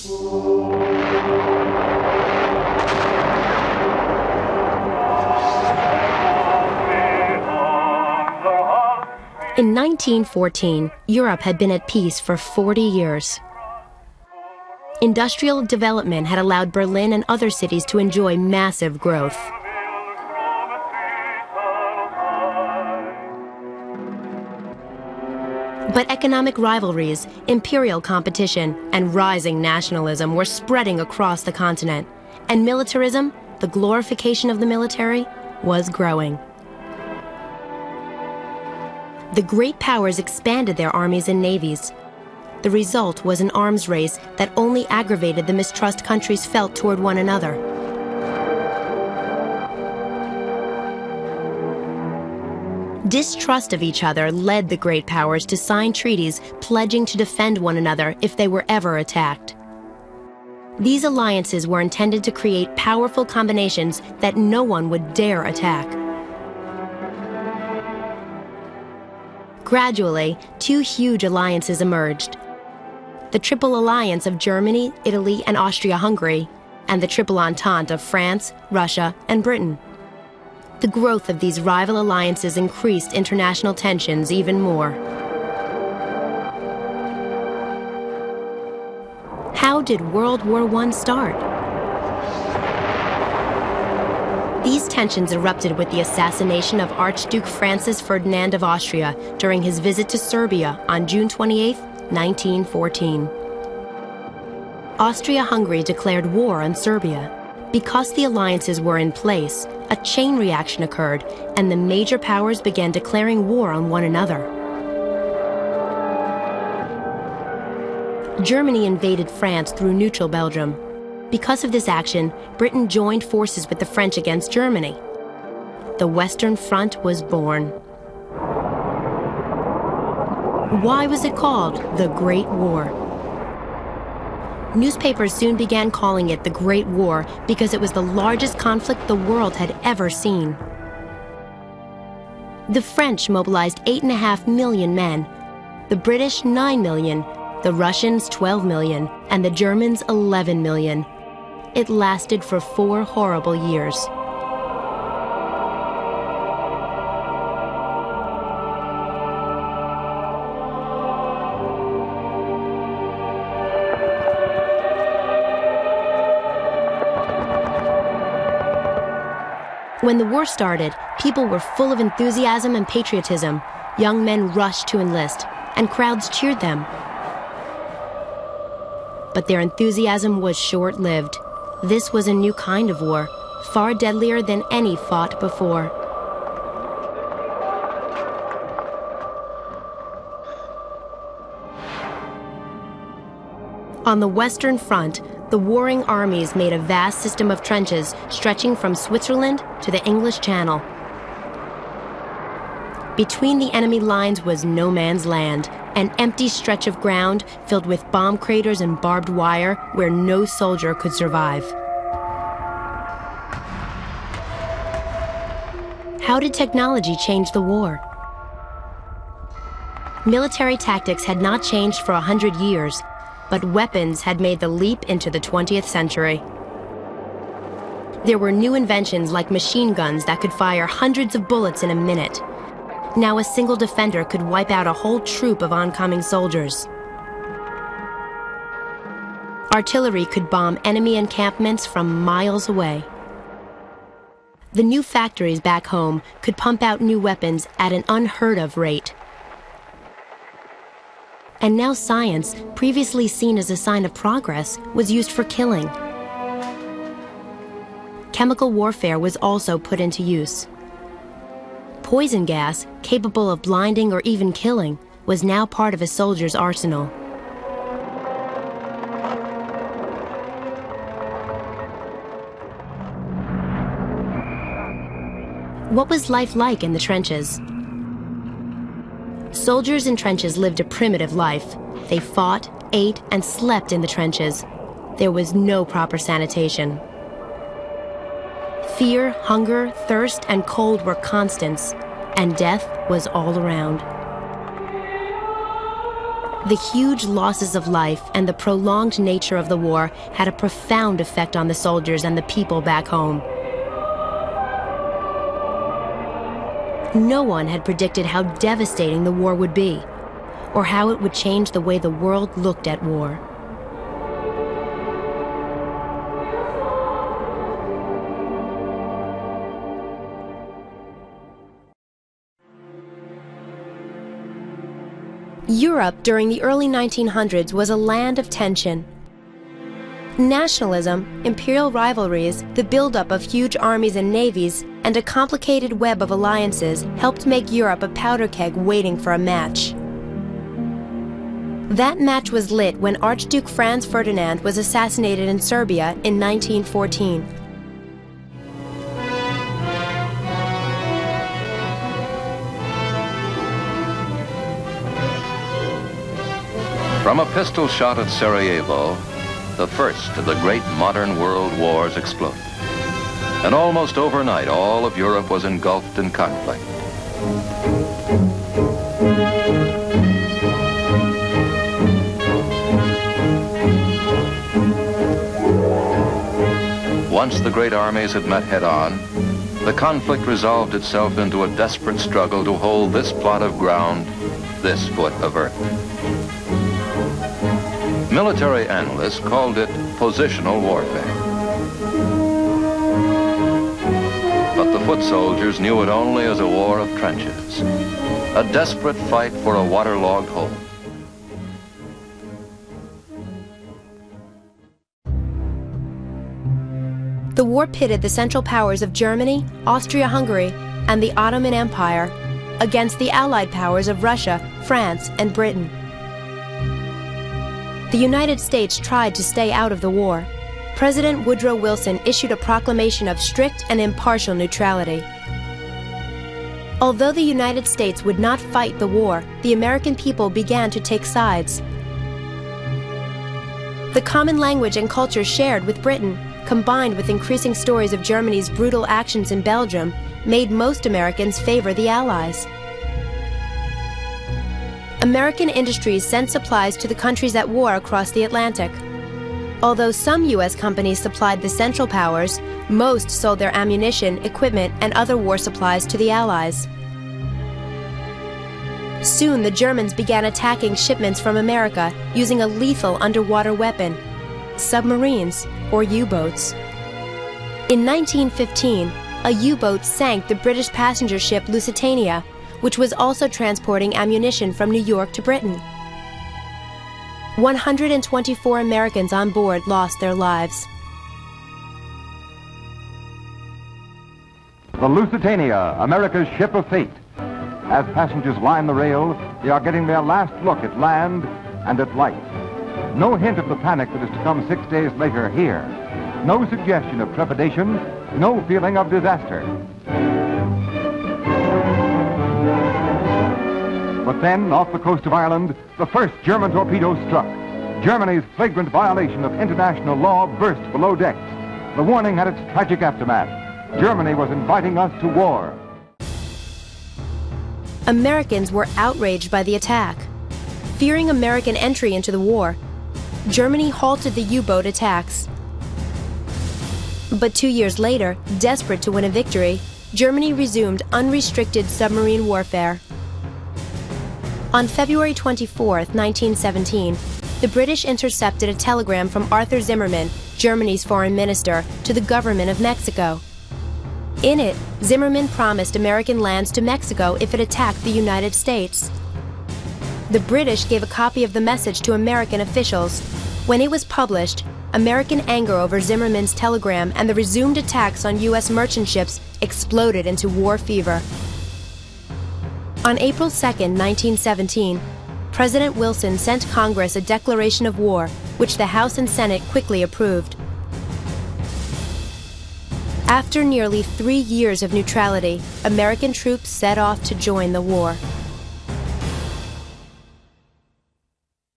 In 1914, Europe had been at peace for 40 years. Industrial development had allowed Berlin and other cities to enjoy massive growth. But economic rivalries, imperial competition, and rising nationalism were spreading across the continent, and militarism, the glorification of the military, was growing. The great powers expanded their armies and navies. The result was an arms race that only aggravated the mistrust countries felt toward one another. Distrust of each other led the great powers to sign treaties pledging to defend one another if they were ever attacked. These alliances were intended to create powerful combinations that no one would dare attack. Gradually, two huge alliances emerged: the Triple Alliance of Germany, Italy, and Austria-Hungary, and the Triple Entente of France, Russia, and Britain. The growth of these rival alliances increased international tensions even more. How did World War I start? These tensions erupted with the assassination of Archduke Francis Ferdinand of Austria during his visit to Serbia on June 28, 1914. Austria-Hungary declared war on Serbia. Because the alliances were in place, a chain reaction occurred, and the major powers began declaring war on one another. Germany invaded France through neutral Belgium. Because of this action, Britain joined forces with the French against Germany. The Western Front was born. Why was it called the Great War? Newspapers soon began calling it the Great War because it was the largest conflict the world had ever seen. The French mobilized 8.5 million men, the British 9 million, the Russians 12 million, and the Germans 11 million. It lasted for 4 horrible years. When the war started, people were full of enthusiasm and patriotism. Young men rushed to enlist, and crowds cheered them. But their enthusiasm was short-lived. This was a new kind of war, far deadlier than any fought before. On the Western Front, the warring armies made a vast system of trenches stretching from Switzerland to the English Channel. Between the enemy lines was no man's land, an empty stretch of ground filled with bomb craters and barbed wire where no soldier could survive. How did technology change the war? Military tactics had not changed for 100 years, but weapons had made the leap into the 20th century. There were new inventions like machine guns that could fire hundreds of bullets in a minute. Now a single defender could wipe out a whole troop of oncoming soldiers. Artillery could bomb enemy encampments from miles away. The new factories back home could pump out new weapons at an unheard-of rate. And now science, previously seen as a sign of progress, was used for killing. Chemical warfare was also put into use. Poison gas, capable of blinding or even killing, was now part of a soldier's arsenal. What was life like in the trenches? Soldiers in trenches lived a primitive life. They fought, ate, and slept in the trenches. There was no proper sanitation. Fear, hunger, thirst, and cold were constants, and death was all around. The huge losses of life and the prolonged nature of the war had a profound effect on the soldiers and the people back home. No one had predicted how devastating the war would be, or how it would change the way the world looked at war. Europe during the early 1900s was a land of tension. Nationalism, imperial rivalries, the buildup of huge armies and navies, and a complicated web of alliances helped make Europe a powder keg waiting for a match. That match was lit when Archduke Franz Ferdinand was assassinated in Serbia in 1914. From a pistol shot at Sarajevo, the first of the great modern world wars exploded. And almost overnight, all of Europe was engulfed in conflict. Once the great armies had met head-on, the conflict resolved itself into a desperate struggle to hold this plot of ground, this foot of earth. Military analysts called it positional warfare. But the foot soldiers knew it only as a war of trenches, a desperate fight for a waterlogged home. The war pitted the Central Powers of Germany, Austria-Hungary, and the Ottoman Empire against the Allied powers of Russia, France, and Britain. The United States tried to stay out of the war. President Woodrow Wilson issued a proclamation of strict and impartial neutrality. Although the United States would not fight the war, the American people began to take sides. The common language and culture shared with Britain, combined with increasing stories of Germany's brutal actions in Belgium, made most Americans favor the Allies. American industries sent supplies to the countries at war across the Atlantic. Although some U.S. companies supplied the Central Powers, most sold their ammunition, equipment, and other war supplies to the Allies. Soon the Germans began attacking shipments from America using a lethal underwater weapon, submarines or U-boats. In 1915, a U-boat sank the British passenger ship Lusitania, which was also transporting ammunition from New York to Britain. 124 Americans on board lost their lives. The Lusitania, America's ship of fate. As passengers line the rail, they are getting their last look at land and at life. No hint of the panic that is to come 6 days later here. No suggestion of trepidation, no feeling of disaster. But then, off the coast of Ireland, the first German torpedo struck. Germany's flagrant violation of international law burst below decks. The warning had its tragic aftermath. Germany was inviting us to war. Americans were outraged by the attack. Fearing American entry into the war, Germany halted the U-boat attacks. But 2 years later, desperate to win a victory, Germany resumed unrestricted submarine warfare. On February 24, 1917, the British intercepted a telegram from Arthur Zimmermann, Germany's foreign minister, to the government of Mexico. In it, Zimmermann promised American lands to Mexico if it attacked the United States. The British gave a copy of the message to American officials. When it was published, American anger over Zimmermann's telegram and the resumed attacks on U.S. merchant ships exploded into war fever. On April 2, 1917, President Wilson sent Congress a declaration of war, which the House and Senate quickly approved. After nearly 3 years of neutrality, American troops set off to join the war.